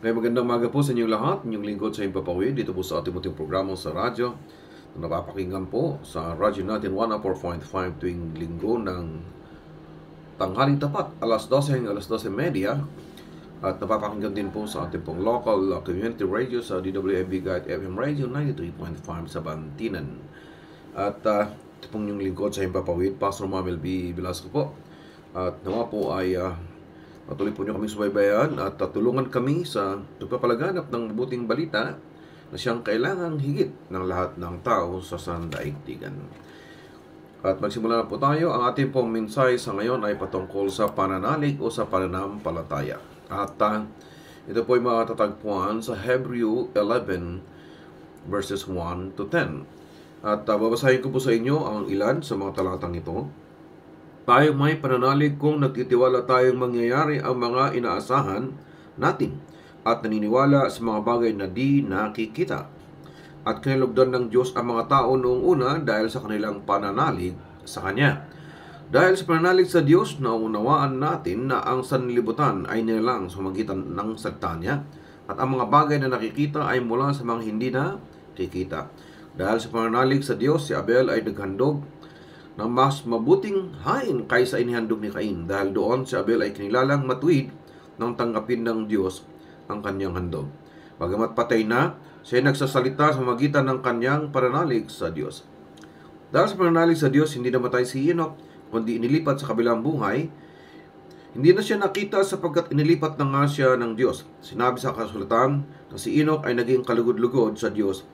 Kaya magandang umaga po sa inyong lahat. Inyong lingkod sa Himpapawid dito po sa ating munting programa sa radyo na napapakinggan po sa radyo natin 104.5 tuwing linggo ng tanghaling tapat, alas 12 hanggang alas 12:30. At napapakinggan din po sa ating pong local community radio sa DWAB Guide FM Radio 93.5 sa Bantinan. At ito pong yung lingkod sa Himpapawid, Pastor Mamel B. Velasco po. At nawa po ay patuloy po niyo kaming subaybayan at tulungan kami sa pagpapalaganap ng mabuting balita na siyang kailangang higit ng lahat ng tao sa sandaigdigan. At magsimula na po tayo. Ang ating pong mensahe sa ngayon ay patungkol sa pananalig o sa pananampalataya. At ito po ay matatagpuan sa Hebrew 11 verses 1 to 10. At babasahin ko po sa inyo ang ilan sa mga talatang ito. Tayo may pananalig kung nagtitiwala tayong mangyayari ang mga inaasahan natin at naniniwala sa mga bagay na di nakikita. At kinalugdan ng Diyos ang mga tao noong una dahil sa kanilang pananalig sa Kanya. Dahil sa pananalig sa Diyos, naunawaan natin na ang sanlibutan ay nilalang sa magitan ng salita Niya at ang mga bagay na nakikita ay mula sa mga hindi na nakikita. Dahil sa pananalig sa Diyos, si Abel ay naghandog ng mas mabuting hain kaysa inihandog ni Cain, dahil doon si Abel ay kinilalang matuwid nang tanggapin ng Diyos ang kanyang handog. Bagamat patay na, siya ay nagsasalita sa magitan ng kanyang pananalig sa Diyos. Dahil sa pananalig sa Diyos, hindi namatay si Enoch, kundi inilipat sa kabilang buhay. Hindi na siya nakita sapagkat inilipat na nga siya ng Diyos. Sinabi sa kasulatan na si Enoch ay naging kalugod-lugod sa Diyos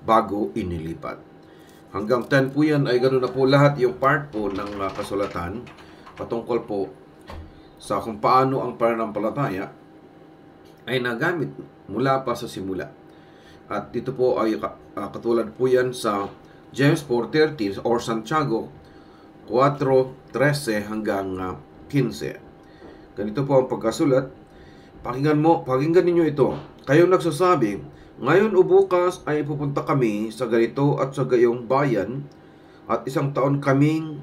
bago inilipat. Hanggang 10 po yan ay ganoon na po lahat yung part po ng kasulatan patungkol po sa kung paano ang pananampalataya ay nagamit mula pa sa simula. At dito po ay katulad po yan sa James 4:13 or Santiago 4:13 hanggang 15. Ganito po ang pagkasulat. Pakinggan ninyo ito. Kayo nagsasabi, ngayon o bukas ay pupunta kami sa ganito at sa gayong bayan at isang taon kaming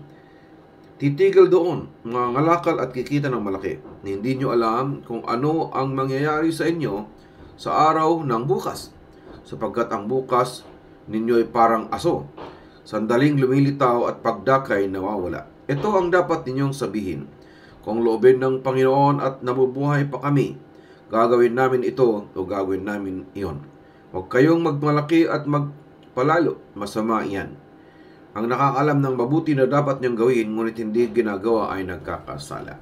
titigil doon, mga ngalakal at kikita ng malaki. Hindi nyo alam kung ano ang mangyayari sa inyo sa araw ng bukas, sapagkat ang bukas ninyo ay parang aso, sandaling lumilitaw at pagdakay nawawala. Ito ang dapat ninyong sabihin, kung loobin ng Panginoon at nabubuhay pa kami, gagawin namin ito o gagawin namin iyon. Huwag kayong magmalaki at magpalalo, masama iyan. Ang nakakalam ng mabuti na dapat niyang gawin, ngunit hindi ginagawa ay nagkakasala.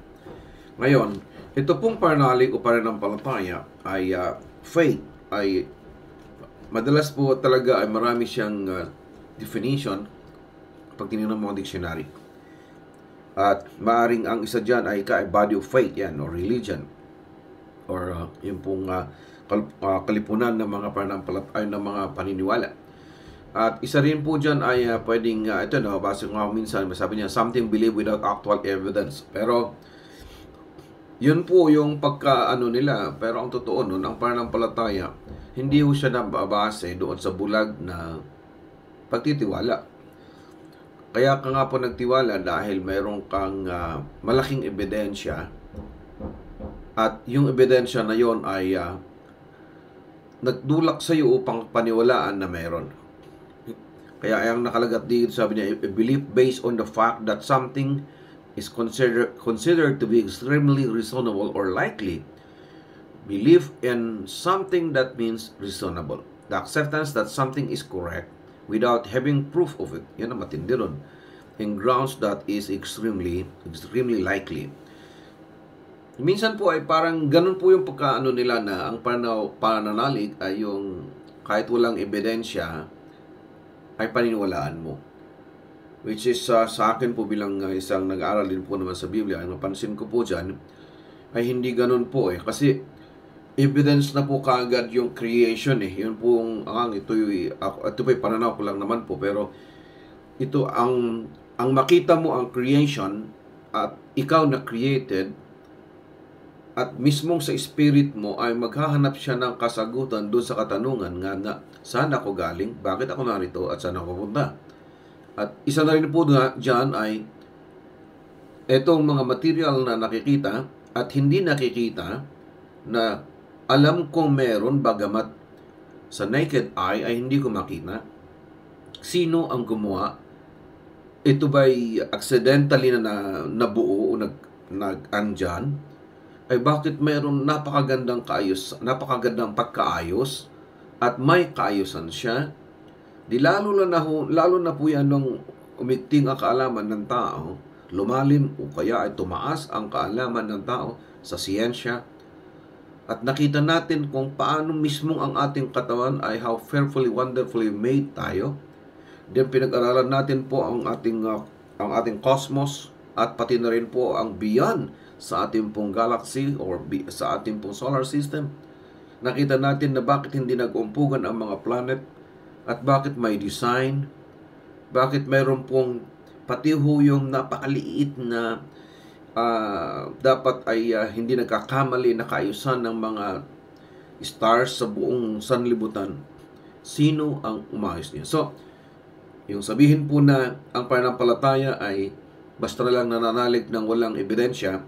Ngayon, ito pong pananalig o pananampalataya ay faith, ay madalas po talaga ay marami siyang definition pag tinignan ng mga dictionary. At maaring ang isa dyan ay body of faith yan, or religion, or yung pong kalipunan ng mga pananampalataya ng mga paniniwala. At isa rin po dyan ay pwedeng ito no, base ko nga minsan masabi niya something believed without actual evidence. Pero yun po yung pagkaano nila. Pero ang totoo nun, ang pananampalataya hindi po siya nababase doon sa bulag na pagtitiwala. Kaya ka nga po nagtiwala dahil mayroon kang malaking ebidensya, at yung ebidensya na yon ay nagdulak sa iyo upang paniwalaan na mayroon. Kaya ang nakalagat dito, sabi niya, a belief based on the fact that something is considered to be extremely reasonable or likely. Belief in something that means reasonable. The acceptance that something is correct without having proof of it. Yan ang matindi ron. In grounds that is extremely likely. Minsan po ay parang ganun po yung pagkaano nila na ang pananalig ay yung kahit walang ebidensya ay paniniwalaan mo. Which is sa akin po bilang isang nag-aaral din po naman sa Biblia, ang napansin ko po dyan ay hindi ganun po eh. Kasi evidence na po kaagad yung creation eh. Yun po ito po'y pananaw ko lang naman po, pero ito ang makita mo ang creation at ikaw na created, at mismong sa spirit mo ay maghahanap siya ng kasagutan doon sa katanungan nga saan ako galing, bakit ako narito, at saan ako pupunta. At isa na rin po dyan ay etong mga material na nakikita at hindi nakikita na alam kong meron, bagamat sa naked eye ay hindi ko makita. Sino ang gumawa? Ito ba'y accidentally na nabuo o nag-andyan? Ay bakit mayroon napakagandang pagkaayos at may kaayusan siya? Di lalo na po yan nung umigting ang kaalaman ng tao, lumalim o kaya ay tumaas ang kaalaman ng tao sa siyensya, at nakita natin kung paano mismo ang ating katawan ay how fearfully, wonderfully made tayo. Then pinag-aralan natin po ang ating cosmos at pati na rin po ang beyond sa ating pong galaxy or sa ating pong solar system. Nakita natin na bakit hindi nag-umpugan ang mga planet at bakit may design, bakit mayroon pong pati yung napakaliit na dapat ay hindi nagkakamali na kaayusan ng mga stars sa buong sanlibutan. Sino ang umayos niya? So, yung sabihin po na ang pananampalataya ay basta lang nananalig ng walang ebidensya,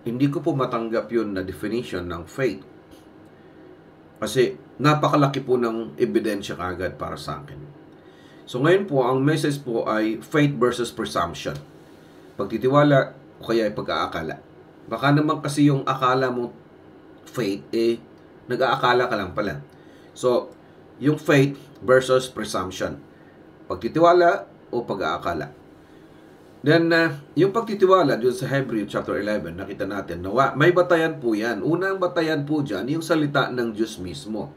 hindi ko po matanggap yun na definition ng faith. Kasi napakalaki po ng ebidensya kagad para sa akin. So ngayon po, ang message po ay faith versus presumption. Pagtitiwala o kaya ay pag-aakala. Baka naman kasi yung akala mo faith, nag-aakala ka lang pala. So, yung faith versus presumption. Pagtitiwala o pag-aakala. Then, yung pagtitiwala dun sa Hebrew chapter 11, nakita natin na may batayan po yan. Unang batayan po dyan, yung salita ng Diyos mismo.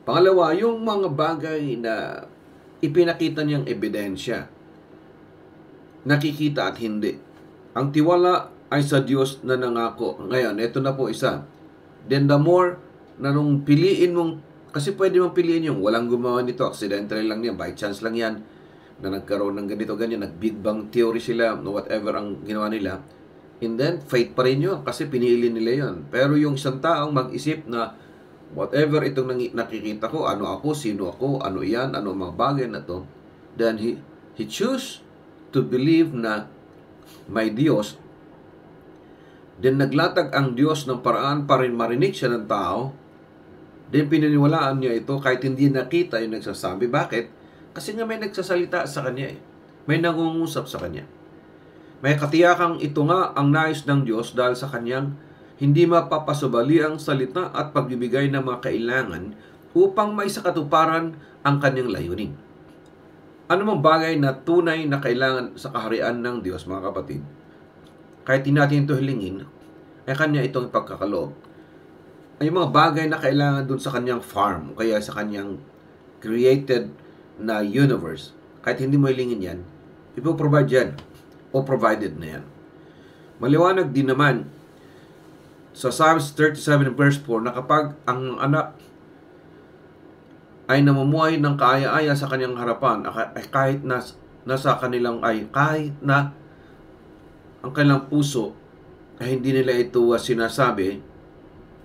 Pangalawa, yung mga bagay na ipinakita niyang ebidensya. Nakikita at hindi. Ang tiwala ay sa Diyos na nangako. Ngayon, ito na po isa. Then the more na nung piliin mong, kasi pwede mong piliin yung walang gumawa nito, accidental lang yan, by chance lang yan, na nagkaroon ng ganito, ganyan, nag-Big Bang Theory sila, no whatever ang ginawa nila. And then, faith pa rin yun, kasi pinili nila yun. Pero yung isang taong mag-isip na, whatever itong nakikita ko, ano ako, sino ako, ano yan, ano mga bagay na to, then he choose to believe na may Diyos, then naglatag ang Diyos ng paraan para marinig siya ng tao, then pininiwalaan niya ito kahit hindi nakita yung nagsasabi. Bakit? Kasi nga may nagsasalita sa kanya may nangungusap sa kanya. May katiyakang ito nga ang nais ng Diyos dahil sa kanyang hindi mapapasubali ang salita at pagbibigay ng mga kailangan upang may sa katuparan ang kanyang layunin. Ano mang bagay na tunay na kailangan sa kaharian ng Diyos, mga kapatid, kahit hindi natin ito hilingin, ay kanya itong ipagkakaloob. Ay mga bagay na kailangan dun sa kanyang farm, kaya sa kanyang created na universe, kahit hindi mo hilingin yan, ipoprovide yan, o provided na yan. Maliwanag din naman sa Psalms 37 verse 4 na kapag ang anak ay namumuhay ng kaaya-aya sa kanyang harapan, kahit na ang kanilang puso ay hindi nila ito sinasabi,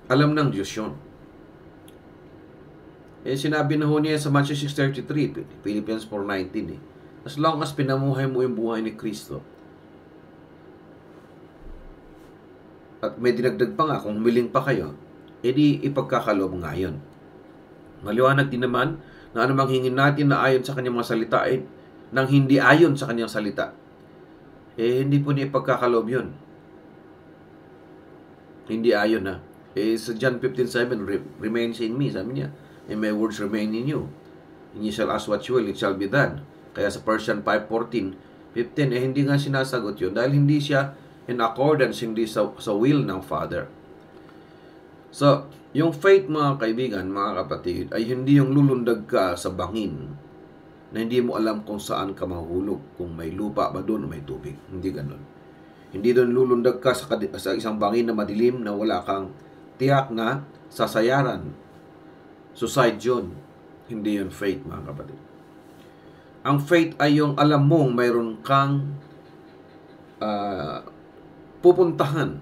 alam ng Diyos yun. Sinabi na ho niya sa Matthew 6:33, Philippians 4:19 as long as pinamuhay mo yung buhay ni Kristo, at may dinagdag pa nga, kung humiling pa kayo, edi ipagkakaloob nga yun. Maliwanag din naman na anumang hingin natin na ayon sa kanyang mga salita ay nang hindi ayon sa kanyang salita, hindi po niya ipagkakaloob yun. Hindi ayon na. Sa John 15:7, remains in me, sabi niya, and my words remain in you. And you shall ask what you will, it shall be done. Kaya sa Persian 5:14-15, hindi nga sinasagot yun dahil hindi siya in accordance, hindi sa will ng Father. So, yung faith, mga kaibigan, mga kapatid, ay hindi yung lulundag ka sa bangin na hindi mo alam kung saan ka mahulog, kung may lupa ba doon o may tubig. Hindi ganun. Hindi doon lulundag ka sa isang bangin na madilim na wala kang tiyak na sasayaran. Suicide yun. Hindi yun faith, mga kapatid. Ang faith ay yung alam mong mayroon kang pupuntahan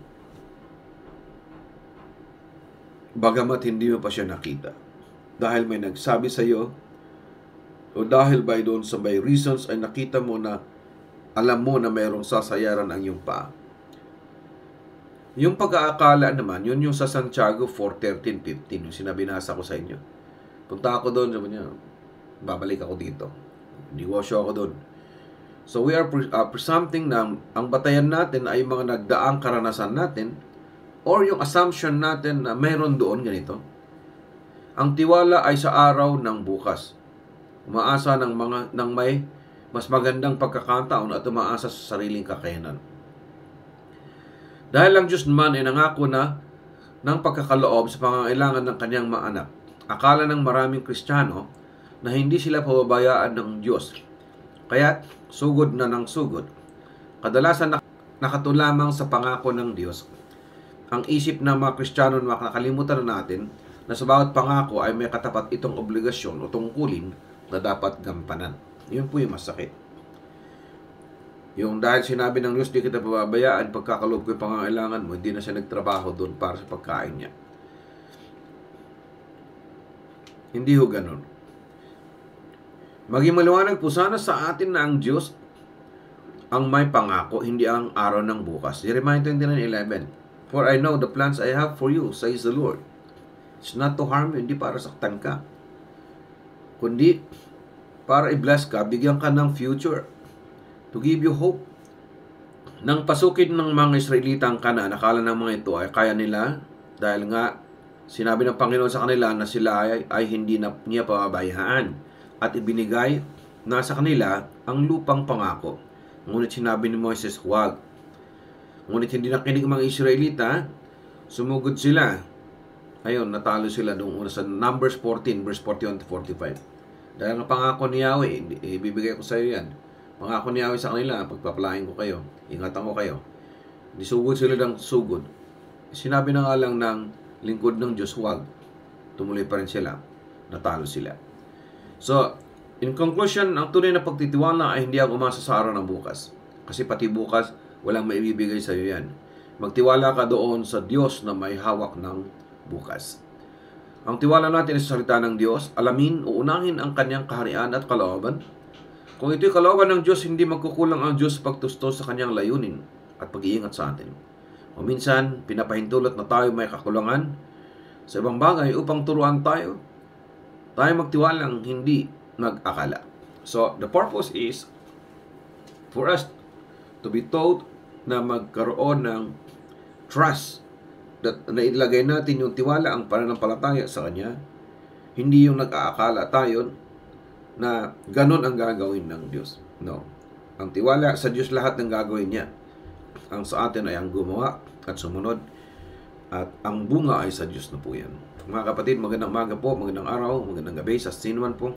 bagamat hindi mo pa siya nakita. Dahil may nagsabi sa iyo, o dahil by doon sa may reasons ay nakita mo na alam mo na mayroong sasayaran ang iyong paa. Yung pag-aakala naman, yun yung sa Santiago 4:13-15, yung sinabinasa ko sa inyo. Punta ako doon, sabi niya, babalik ako dito. Negosyo ako doon. So we are presuming na ang batayan natin ay mga nagdaang karanasan natin or yung assumption natin na mayroon doon ganito. Ang tiwala ay sa araw ng bukas. Umaasa ng may mas magandang pagkakataon at umaasa sa sariling kakayanan. Dahil ang Diyos naman ay nangako na ng pagkakaloob sa pangangailangan ng kanyang mga anak. Akala ng maraming Kristiyano na hindi sila pababayaan ng Diyos. Kaya sugod na ng sugod. Kadalasan nakatulamang sa pangako ng Diyos. Ang isip ng mga Kristiyano na nakalimutan na natin na sa bawat pangako ay may katapat itong obligasyon o tungkulin na dapat gampanan. Yun po yung masakit. Yung dahil sinabi ng Diyos, di kita pababayaan, pagkakaloob ko yung pangangailangan mo, hindi na siya nagtrabaho doon para sa pagkain niya. Hindi ho ganun. Maging maliwanag po sana sa atin na ang Diyos ang may pangako, hindi ang araw ng bukas. Jeremiah 29:11. For I know the plans I have for you, says the Lord. It's not to harm you, hindi para saktan ka. Kundi para i-bless ka, bigyan ka ng future. To give you hope. Nang pasukin ng mga Israelita ang Kanaan, akala ng mga ito ay kaya nila dahil nga sinabi ng Panginoon sa kanila na sila ay hindi na niya pababayaan at ibinigay na sa kanila ang lupang pangako. Ngunit sinabi ni Moises, huwag. Ngunit hindi nakinig ang mga Israelita, sumugod sila. Ayun, natalo sila doon sa Numbers 14, verse 41-45. Dahil ang pangako ni Yahweh, ibibigay ko sa iyo yan. Pangako ni Yahweh sa kanila, pagpapalain ko kayo, ingatan ko kayo. Di sugod sila ng sugod. Sinabi na nga lang ng lingkod ng Diyos, huwag. Tumuloy pa rin sila. Natalo sila. So, in conclusion, ang tunay na pagtitiwala ay hindi ang umasa sa araw ng bukas. Kasi pati bukas, walang maibibigay sa iyo yan. Magtiwala ka doon sa Diyos na may hawak ng bukas. Ang tiwala natin sa salita ng Diyos, alamin o unahin ang kanyang kaharian at kalooban. Kung ito'y kalooban ng Diyos, hindi magkukulang ang Diyos pagtustos sa kanyang layunin at pag-iingat sa atin. O minsan, pinapahintulot na tayo may kakulangan sa ibang bagay upang turuan tayo magtiwalang hindi nag-akala. So, the purpose is for us to be taught na magkaroon ng trust that na ilagay natin yung tiwala, ang pananampalataya sa Kanya, hindi yung nag-aakala tayo na ganun ang gagawin ng Diyos. No. Ang tiwala sa Diyos lahat ng gagawin niya. Ang sa atin ay ang gumawa at sumunod at ang bunga ay sa Diyos na po yan. Mga kapatid, magandang umaga po, magandang araw, magandang gabi sa sinuman po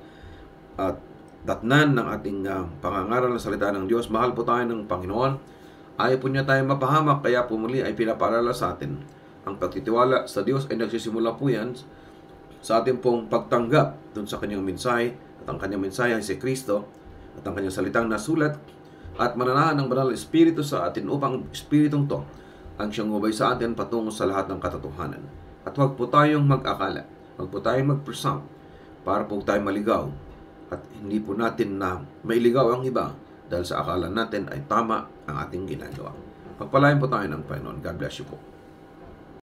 at datnan ng ating pangangaral ng salita ng Diyos. Mahal po tayo ng Panginoon. Ayaw po niya tayo mapahamak, kaya po muli ay pinapaalala sa atin. Ang pagtitiwala sa Diyos ay nagsisimula po yan sa ating pong pagtanggap dun sa kanyang mensahe, at ang kanyang mensahe ay si Kristo at ang kanyang salitang nasulat at mananahan ng banal na Espiritu sa atin upang Espiritong to ang siyang gumabay sa atin patungo sa lahat ng katotohanan. At huwag po tayong mag-akala, huwag po tayong mag-presume para po tayong maligaw at hindi po natin na mailigaw ang iba dahil sa akala natin ay tama ang ating ginagawa. Pagpalain po tayo ng Panginoon. God bless you po.